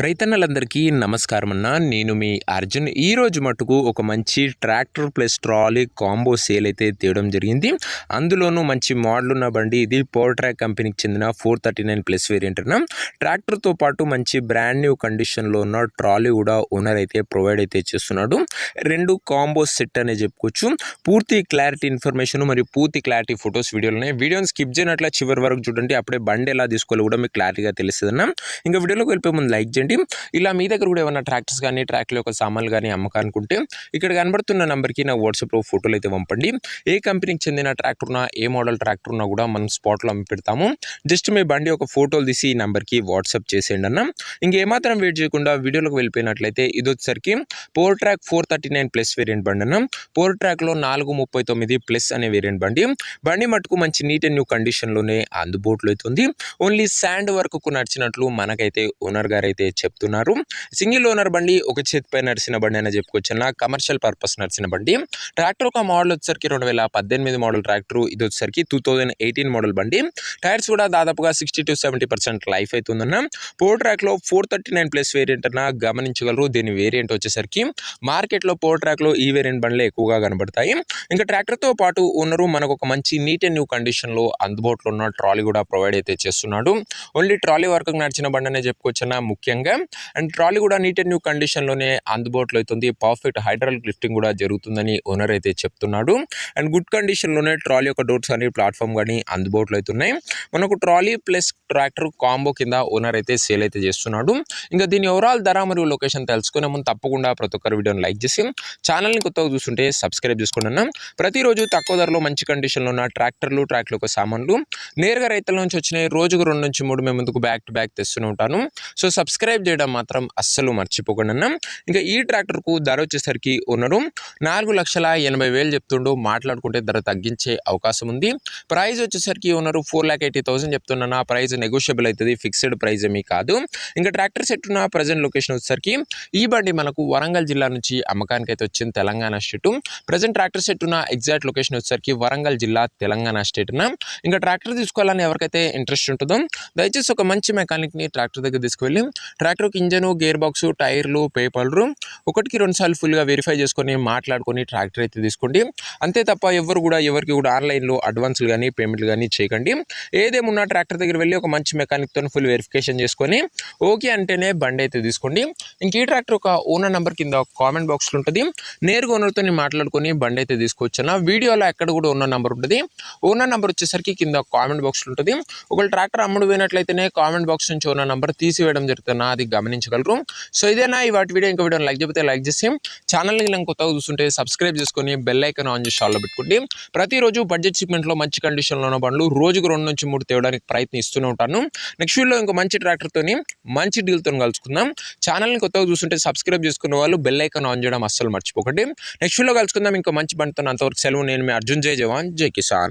రైతన్నలందరికీ నమస్కారం అన్న. నేను మీ అర్జున్. ఈరోజు మటుకు ఒక మంచి tractor plus trolley combo sale అయితే తేవడం జరిగింది. అందులోనూ మంచి మోడల్ ఉన్న బండి ఇది. పవర్ ట్రాక్ కంపెనీకి చెందిన 439 వేరియంట్ అన్న. ట్రాక్టర్తో పాటు మంచి బ్రాండ్ న్యూ కండిషన్లో ఉన్న ట్రాలీ కూడా ఓనర్ అయితే ప్రొవైడ్ అయితే చేస్తున్నాడు. రెండు కాంబో సెట్ అనే చెప్పుకోవచ్చు. పూర్తి క్లారిటీ ఇన్ఫర్మేషన్ మరియు పూర్తి క్లారిటీ ఫొటోస్ వీడియోలోనే. వీడియోని స్కిప్ చేయనట్ల చివరి వరకు చూడండి. అప్పుడే బండి ఎలా తీసుకోవాలో కూడా మీకు క్లారిటీగా తెలుస్తుంది అన్న. ఇంకా వీడియోలోకి వెళ్ళిపోయే ముందు లైక్ చేయండి. ఇలా మీ దగ్గర కూడా ఏమైనా ట్రాక్టర్స్ కానీ ట్రాక్లో యొక్క సామాన్లు కానీ అమ్మకానుకుంటే ఇక్కడ కనబడుతున్న నెంబర్కి నా వాట్సాప్లో ఫోటోలు అయితే పంపండి. ఏ కంపెనీకి చెందిన ట్రాక్టర్ ఉన్నా ఏ మోడల్ ట్రాక్టర్ ఉన్నా కూడా మనం స్పాట్లో అమ్మి పెడతాము. జస్ట్ మీ బండి ఒక ఫోటోలు తీసి ఈ నెంబర్కి వాట్సాప్ చేసేయండి అన్న. ఇంకేమాత్రం వెయిట్ చేయకుండా వీడియోలోకి వెళ్ళిపోయినట్లయితే ఇది వచ్చేసరికి పవర్ ట్రాక్ 439 వేరియంట్ బండి అన్న. పవర్ ట్రాక్లో 439 అనే వేరియంట్ బండి మటుకు మంచి నీట్ అండ్ న్యూ కండిషన్లోనే అందుబాటులో అవుతుంది. ఓన్లీ శాండ్ వరకు నడిచినట్లు మనకైతే ఓనర్ గారు అయితే చెప్తున్నారు. సింగిల్ ఓనర్ బండి, ఒక చేతిపై నడిచిన బండి అని చెప్పుకోవచ్చు అన్న. కమర్షియల్ పర్పస్ నడిచిన బండి. ట్రాక్టర్ ఒక మోడల్ వచ్చేసరికి 2018 మోడల్ ట్రాక్టర్. ఇది వచ్చేసరికి 2018 మోడల్ బండి. టైర్స్ కూడా దాదాపుగా 60 to 70% లైఫ్ అవుతుందన్న. పవర్ ట్రాక్లో 439 వేరియంట్ అన్న గమనించగలరు. దీని వేరియంట్ వచ్చేసరికి మార్కెట్లో పవర్ ట్రాక్లో ఈ వేరియంట్ బండ్లే ఎక్కువగా కనబడతాయి. ఇంకా ట్రాక్టర్తో పాటు ఓనరు మనకు ఒక మంచి నీట్ అండ్ న్యూ కండిషన్లో అందుబాటులో ఉన్న ట్రాలీ కూడా ప్రొవైడ్ అయితే చేస్తున్నాడు. ఓన్లీ ట్రాలీ వరకు నడిచిన బండి అనే చెప్పుకోవచ్చు అన్న ముఖ్యంగా. అండ్ ట్రాలీ కూడా నీట్ అండ్ న్యూ కండిషన్లోనే అందుబాటులో అవుతుంది. పర్ఫెక్ట్ హైడ్రాలిక్ లిఫ్టింగ్ కూడా జరుగుతుందని ఓనర్ అయితే చెప్తున్నాడు. అండ్ గుడ్ కండిషన్లోనే ట్రాలీ యొక్క డోర్స్ కానీ ప్లాట్ఫామ్ కానీ అందుబాటులో అవుతున్నాయి. మనకు ట్రాలీ ప్లస్ ట్రాక్టర్ కాంబో కింద ఓనర్ అయితే సేల్ అయితే చేస్తున్నాడు. ఇంకా దీని ఓవరాల్ ధర మరియు లొకేషన్ తెలుసుకునే ముందు తప్పకుండా ప్రతి ఒక్కరు వీడియోని లైక్ చేసి ఛానల్ని కొత్తగా చూస్తుంటే సబ్స్క్రైబ్ చేసుకోండి అన్న. ప్రతిరోజు తక్కువ ధరలో మంచి కండిషన్లో ఉన్న ట్రాక్టర్లు ట్రాక్టర్ యొక్క సామాన్లు నేరుగా రైతుల నుంచి వచ్చినాయి. రోజుకు 2 నుంచి 3 మేము ముందుకు బ్యాక్ టు బ్యాక్ తెస్తూనే ఉంటాను. సో సబ్స్క్రైబ్ చేయడం మాత్రం అస్సలు మర్చిపోకండి అన్న. ఇంకా ఈ ట్రాక్టర్కు ధర వచ్చేసరికి ఓనరు 4,80,000 చెప్తుండు. మాట్లాడుకుంటే ధర తగ్గించే అవకాశం ఉంది. ప్రైస్ వచ్చేసరికి ఓనరు 4,80,000 చెప్తున్నా. ప్రైస్ నెగోషియబుల్ అవుతుంది, ఫిక్స్డ్ ప్రైజ్ ఏమీ కాదు. ఇంకా ట్రాక్టర్ సెట్ ఉన్న ప్రజెంట్ లొకేషన్ వచ్చేసరికి ఈ బండి మనకు వరంగల్ జిల్లా నుంచి అమ్మకానికి అయితే వచ్చింది, Telangana state. Present tractor set ఉన్న ఎగ్జాక్ట్ లొకేషన్ వచ్చేసరికి వరంగల్ జిల్లా, తెలంగాణ స్టేట్. ఇంకా ట్రాక్టర్ తీసుకోవాలని ఎవరికైతే ఇంట్రెస్ట్ ఉంటుందో దయచేసి ఒక మంచి మెకానిక్ని ట్రాక్టర్ దగ్గర తీసుకువెళ్ళి ట్రాక్టర్కి ఇంజను, గేర్ బాక్స్, టైర్లు, పేపర్లు 1-2 సార్లు ఫుల్గా వెరిఫై చేసుకొని మాట్లాడుకొని ట్రాక్టర్ అయితే తీసుకోండి. అంతే తప్ప ఎవరికి కూడా ఆన్లైన్లో అడ్వాన్స్లు కానీ పేమెంట్లు కానీ చేయకండి. ఏదేమున్నా ట్రాక్టర్ దగ్గర వెళ్ళి ఒక మంచి మెకానిక్తో ఫుల్ వెరిఫికేషన్ చేసుకొని ఓకే అంటేనే బండి అయితే తీసుకోండి. ఇంక ఈ ట్రాక్టర్ ఒక ఓనర్ నెంబర్ కింద కామెంట్ బాక్స్లో ఉంటుంది. నేరుగా ఓనర్తో మాట్లాడుకొని బండి అయితే తీసుకోవచ్చు అన్న. వీడియోలో ఎక్కడ కూడా ఓనర్ నెంబర్ ఉంటుంది. ఓనర్ నెంబర్ వచ్చేసరికి కింద కామెంట్ బాక్స్లో ఉంటుంది. ఒకవేళ ట్రాక్టర్ అమ్ముడు పోయినట్లయితేనే కామెంట్ బాక్స్ నుంచి ఓనర్ నెంబర్ తీసివేయడం జరుగుతుంది. అది గమనించగలరు. సో ఇదేనా ఈ వాటి వీడియో. ఇంకా వీడియో లైక్ చెప్తే లైక్ చేసి ఛానల్ని ఇలా కొత్తగా చూస్తుంటే సబ్స్క్రైబ్ చేసుకొని బెల్ ఐకాన్ ఆన్ చేసి ఆల్లో పెట్టుకోండి. ప్రతిరోజు బడ్జెట్ సెగ్మెంట్లో మంచి కండిషన్లో ఉన్న బండ్లు రోజుకు 2 నుంచి 3 తేవడానికి ప్రయత్నిస్తూనే ఉంటాను. నెక్స్ట్ వీడియోలో ఇంకో మంచి ట్రాక్టర్తోని మంచి డీల్తో కలుసుకుందాం. ఛానల్ని కొత్తగా చూస్తుంటే సబ్స్క్రైబ్ చేసుకునే వాళ్ళు బెల్ ఐకాన్ ఆన్ చేయడం అస్సలు మర్చిపోకండి. నెక్స్ట్ వీడియోలో కలుసుకుందాం ఇంకో మంచి బండితో. అంతవరకు సెలవు. నేను మీ అర్జున్. జై జవాన్, జై కిసాన్.